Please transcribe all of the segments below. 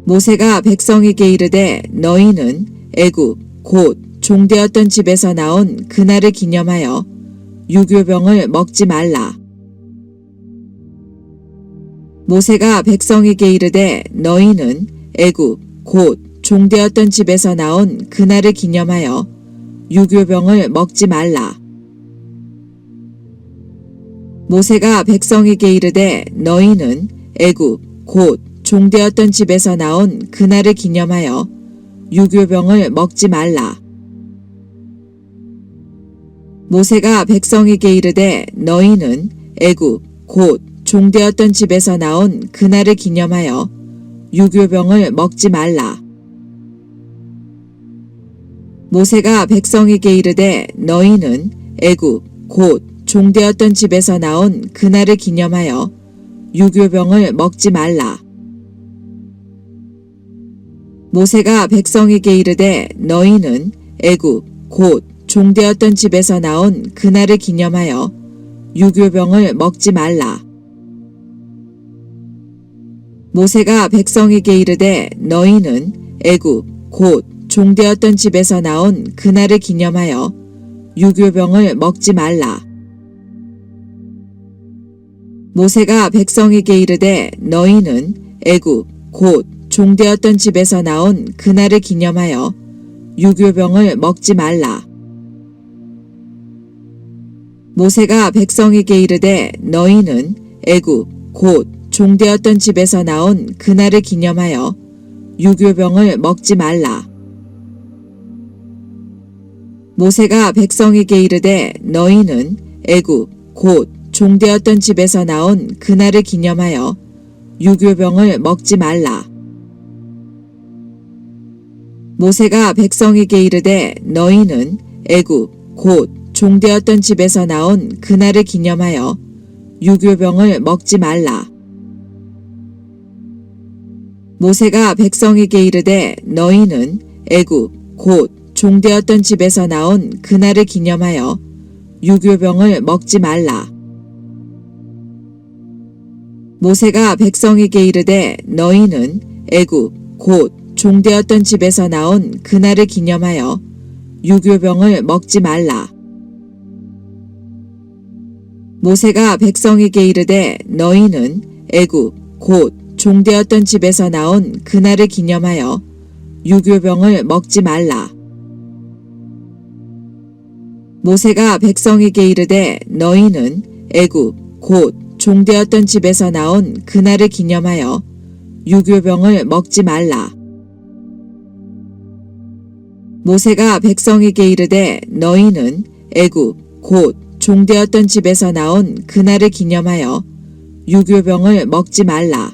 모세가 백성에게 이르되 너희는 애굽 곧 종되었던 집에서 나온 그날을 기념하여 유교병을 먹지 말라. 모세가 백성에게 이르되 너희는 애굽 곧 종되었던 집에서 나온 그날을 기념하여 유교병을 먹지 말라. 모세가 백성에게 이르되 너희는 애굽 곧 종되었던 집에서 나온 그날을 기념하여 유교병을 먹지 말라. 모세가 백성에게 이르되 너희는 애굽 곧 종되었던 집에서 나온 그날을 기념하여 유교병을 먹지 말라. 모세가 백성에게 이르되 너희는 애굽 곧 종되었던 집에서 나온 그날을 기념하여 유교병을 먹지 말라. 모세가 백성에게 이르되 너희는 애굽 곧 종되었던 집에서 나온 그날을 기념하여 유교병을 먹지 말라. 모세가 백성에게 이르되 너희는 애굽 곧 종되었던 집에서 나온 그날을 기념하여 유교병을 먹지 말라. 모세가 백성에게 이르되 너희는 애굽 곧 종되었던 집에서 나온 그날을 기념하여 유교병을 먹지 말라. 모세가 백성에게 이르되 너희는 애굽 곧 종되었던 집에서 나온 그날을 기념하여 유교병을 먹지 말라. 모세가 백성에게 이르되 너희는 애굽 곧 종되었던 집에서 나온 그날을 기념하여 유교병을 먹지 말라. 모세가 백성에게 이르되 너희는 애굽 곧 종되었던 집에서 나온 그날을 기념하여 유교병을 먹지 말라. 모세가 백성에게 이르되 너희는 애굽 곧 종되었던 집에서 나온 그날을 기념하여 유교병을 먹지 말라. 모세가 백성에게 이르되 너희는 애굽 곧 종되었던 집에서 나온 그날을 기념하여 유교병을 먹지 말라. 모세가 백성에게 이르되 너희는 애굽 곧 종되었던 집에서 나온 그날을 기념하여 유교병을 먹지 말라. 모세가 백성에게 이르되 너희는 애굽 곧 종되었던 집에서 나온 그날을 기념하여 유교병을 먹지 말라. 모세가 백성에게 이르되 너희는 애굽 곧 종되었던 집에서 나온 그날을 기념하여 유교병을 먹지 말라.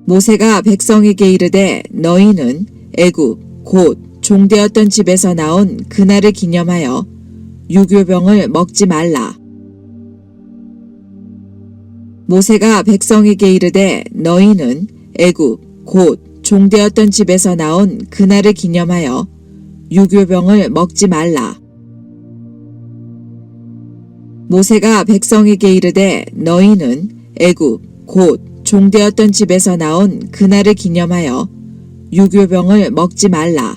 모세가 백성에게 이르되 너희는 애굽 곧 종되었던 집에서 나온 그날을 기념하여 유교병을 먹지 말라. 모세가 백성에게 이르되 너희는 애굽 곧 종되었던 집에서 나온 그날을 기념하여 유교병을 먹지 말라. 모세가 백성에게 이르되 너희는 애굽 곧 종되었던 집에서 나온 그날을 기념하여 유교병을 먹지 말라.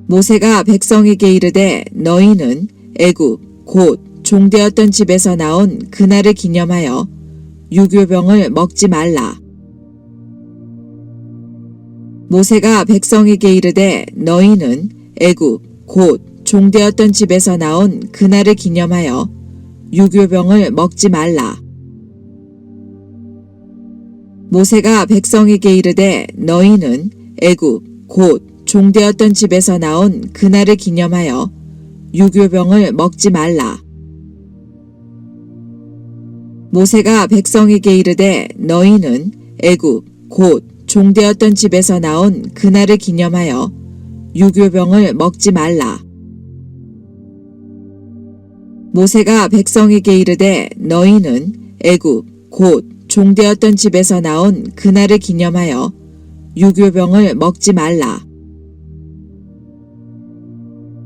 모세가 백성에게 이르되 너희는 애굽 곧 종되었던 집에서 나온 그날을 기념하여 유교병을 먹지 말라. 모세가 백성에게 이르되 너희는 애굽 곧 종되었던 집에서 나온 그날을 기념하여 유교병을 먹지 말라. 모세가 백성에게 이르되 너희는 애굽 곧 종되었던 집에서 나온 그날을 기념하여 유교병을 먹지 말라. 모세가 백성에게 이르되 너희는 애굽 곧 종되었던 집에서 나온 그날을 기념하여 유교병을 먹지 말라. 모세가 백성에게 이르되 너희는 애굽 곧 종되었던 집에서 나온 그날을 기념하여 유교병을 먹지 말라.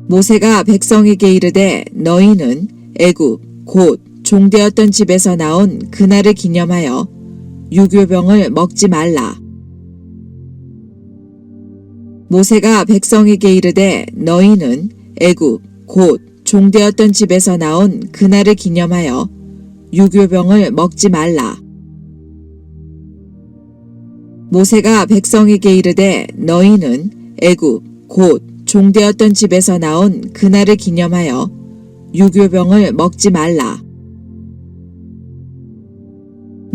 모세가 백성에게 이르되 너희는 애굽 곧 종되었던 집에서 나온 그날을 기념하여 유교병을 먹지 말라. 모세가 백성에게 이르되 너희는 애굽 곧 종되었던 집에서 나온 그날을 기념하여 유교병을 먹지 말라. 모세가 백성에게 이르되 너희는 애굽 곧 종되었던 집에서 나온 그날을 기념하여 유교병을 먹지 말라.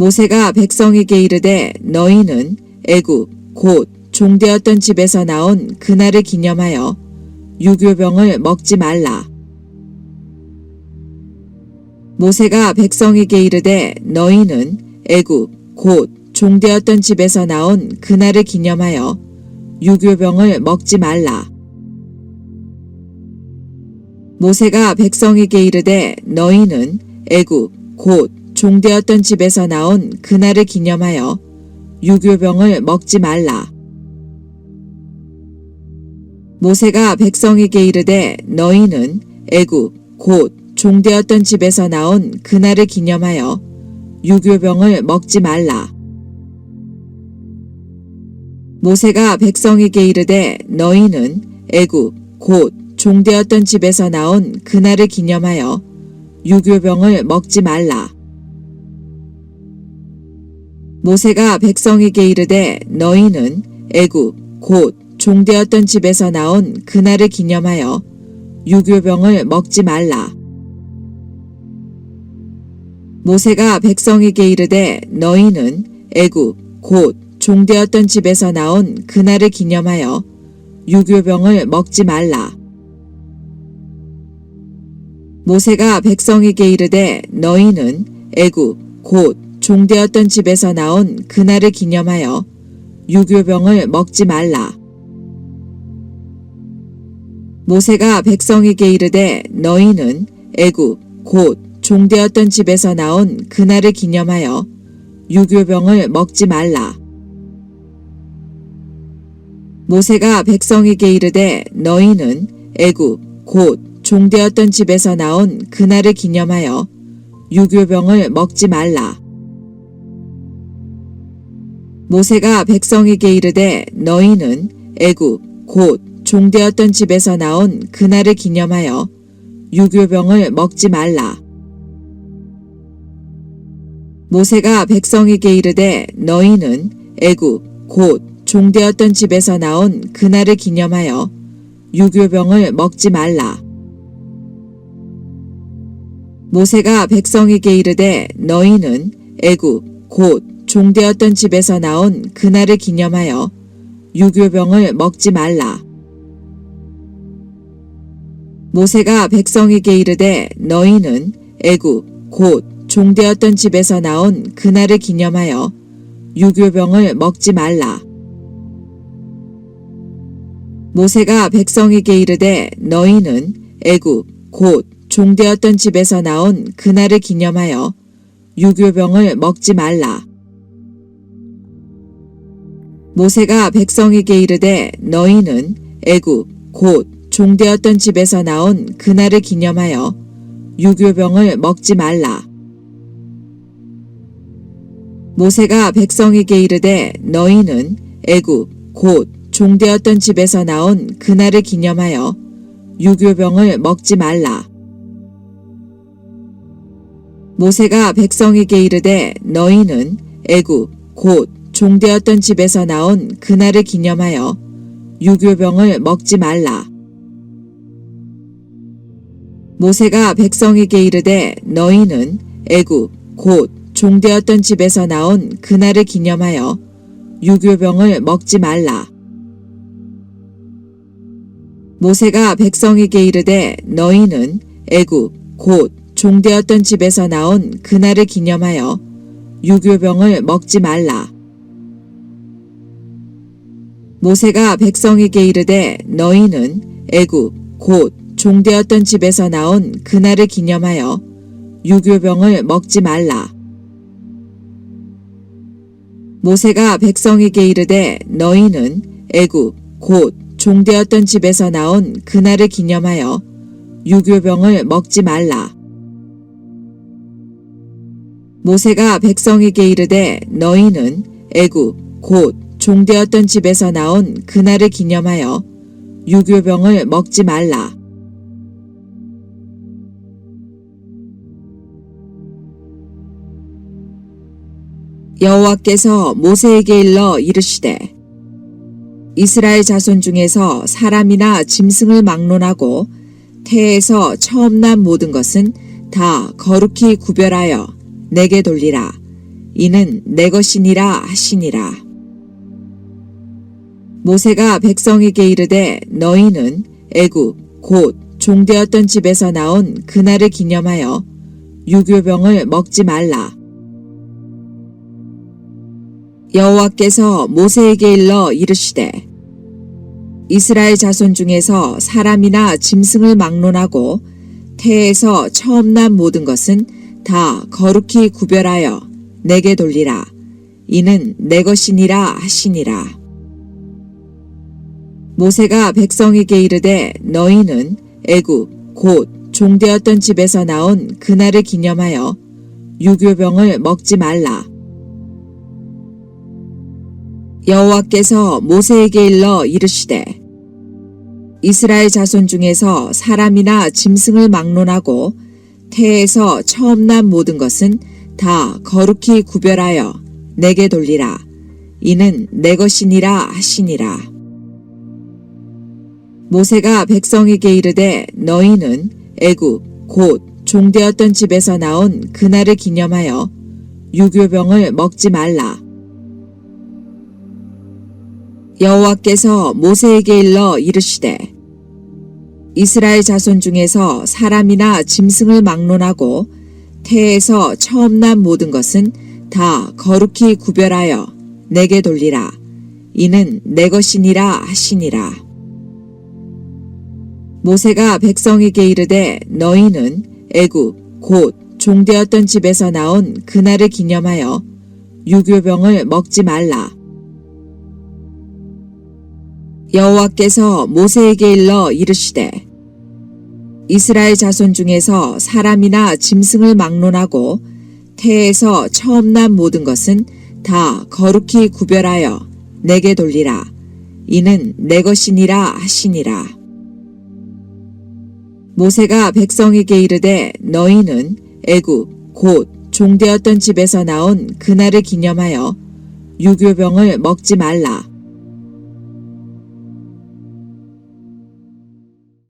모세가 백성에게 이르되 너희는 애굽 곧 종되었던 집에서 나온 그날을 기념하여 유교병을 먹지 말라. 모세가 백성에게 이르되 너희는 애굽 곧 종되었던 집에서 나온 그날을 기념하여 유교병을 먹지 말라. 모세가 백성에게 이르되 너희는 애굽 곧 종되었던 집에서 나온 그날을 기념하여 유교병을 먹지 말라. 모세가 백성에게 이르되 너희는 애굽 곧 종되었던 집에서 나온 그날을 기념하여 유교병을 먹지 말라. 모세가 백성에게 이르되 너희는 애굽 곧 종되었던 집에서 나온 그날을 기념하여 유교병을 먹지 말라. 모세가 백성에게 이르되 너희는 애굽 곧 종되었던 집에서 나온 그날을 기념하여 유교병을 먹지 말라. 모세가 백성에게 이르되 너희는 애굽 곧 종되었던 집에서 나온 그날을 기념하여 유교병을 먹지 말라. 모세가 백성에게 이르되 너희는 애굽 곧 종되었던 집에서 나온 그날을 기념하여 유교병을 먹지 말라. 모세가 백성에게 이르되 너희는 애굽 곧 종되었던 집에서 나온 그날을 기념하여 유교병을 먹지 말라. 모세가 백성에게 이르되 너희는 애굽 곧 종되었던 집에서 나온 그날을 기념하여 유교병을 먹지 말라. 모세가 백성에게 이르되 너희는 애굽 곧 종되었던 집에서 나온 그날을 기념하여 유교병을 먹지 말라. 모세가 백성에게 이르되 너희는 애굽 곧 종되었던 집에서 나온 그날을 기념하여 유교병을 먹지 말라. 모세가 백성에게 이르되 너희는 애굽 곧 종되었던 집에서 나온 그날을 기념하여 유교병을 먹지 말라. 모세가 백성에게 이르되 너희는 애굽 곧 종되었던 집에서 나온 그날을 기념하여 유교병을 먹지 말라. 모세가 백성에게 이르되 너희는 애굽 곧 종되었던 집에서 나온 그날을 기념하여 유교병을 먹지 말라. 모세가 백성에게 이르되 너희는 애굽 곧 종되었던 집에서 나온 그날을 기념하여 유교병을 먹지 말라. 모세가 백성에게 이르되 너희는 애굽 곧 종되었던 집에서 나온 그날을 기념하여 유교병을 먹지 말라. 모세가 백성에게 이르되 너희는 애굽 곧 종되었던 집에서 나온 그날을 기념하여 유교병을 먹지 말라. 모세가 백성에게 이르되 너희는 애굽 곧 종되었던 집에서 나온 그날을 기념하여 유교병을 먹지 말라. 모세가 백성에게 이르되 너희는 애굽 곧 종되었던 집에서 나온 그날을 기념하여 유교병을 먹지 말라. 모세가 백성에게 이르되 너희는 애굽 곧 종되었던 집에서 나온 그날을 기념하여 유교병을 먹지 말라. 모세가 백성에게 이르되 너희는 애굽 곧 종되었던 집에서 나온 그날을 기념하여 유교병을 먹지 말라. 모세가 백성에게 이르되 너희는 애굽 곧 종되었던 집에서 나온 그날을 기념하여 모세가 백성에게 이르되 너희는 애굽 곧 종되었던 집에서 나온 그날을 기념하여 유교병을 먹지 말라. 모세가 백성에게 이르되 너희는 애굽 곧 종되었던 집에서 나온 그날을 기념하여 유교병을 먹지 말라. 모세가 백성에게 이르되 너희는 애굽 곧 종되었던 집에서 나온 그날을 기념하여 유교병을 먹지 말라. 여호와께서 모세에게 일러 이르시되 이스라엘 자손 중에서 사람이나 짐승을 막론하고 태에서 처음 난 모든 것은 다 거룩히 구별하여 내게 돌리라. 이는 내 것이니라 하시니라. 모세가 백성에게 이르되 너희는 애굽 곧 종되었던 집에서 나온 그날을 기념하여 유교병을 먹지 말라. 여호와께서 모세에게 일러 이르시되 이스라엘 자손 중에서 사람이나 짐승을 막론하고 태에서 처음 난 모든 것은 다 거룩히 구별하여 내게 돌리라. 이는 내 것이니라 하시니라. 모세가 백성에게 이르되 너희는 애굽 곧 종되었던 집에서 나온 그날을 기념하여 유교병을 먹지 말라. 여호와께서 모세에게 일러 이르시되 이스라엘 자손 중에서 사람이나 짐승을 막론하고 태에서 처음 난 모든 것은 다 거룩히 구별하여 내게 돌리라. 이는 내 것이니라 하시니라. 모세가 백성에게 이르되 너희는 애굽 곧 종되었던 집에서 나온 그날을 기념하여 유교병을 먹지 말라. 여호와께서 모세에게 일러 이르시되 이스라엘 자손 중에서 사람이나 짐승을 막론하고 태에서 처음 난 모든 것은 다 거룩히 구별하여 내게 돌리라. 이는 내 것이니라 하시니라. 모세가 백성에게 이르되 너희는 애굽 곧 종되었던 집에서 나온 그날을 기념하여 유교병을 먹지 말라. 여호와께서 모세에게 일러 이르시되 이스라엘 자손 중에서 사람이나 짐승을 막론하고 태에서 처음 난 모든 것은 다 거룩히 구별하여 내게 돌리라. 이는 내 것이니라 하시니라. 모세가 백성에게 이르되 너희는 애굽 곧 종되었던 집에서 나온 그날을 기념하여 유교병을 먹지 말라.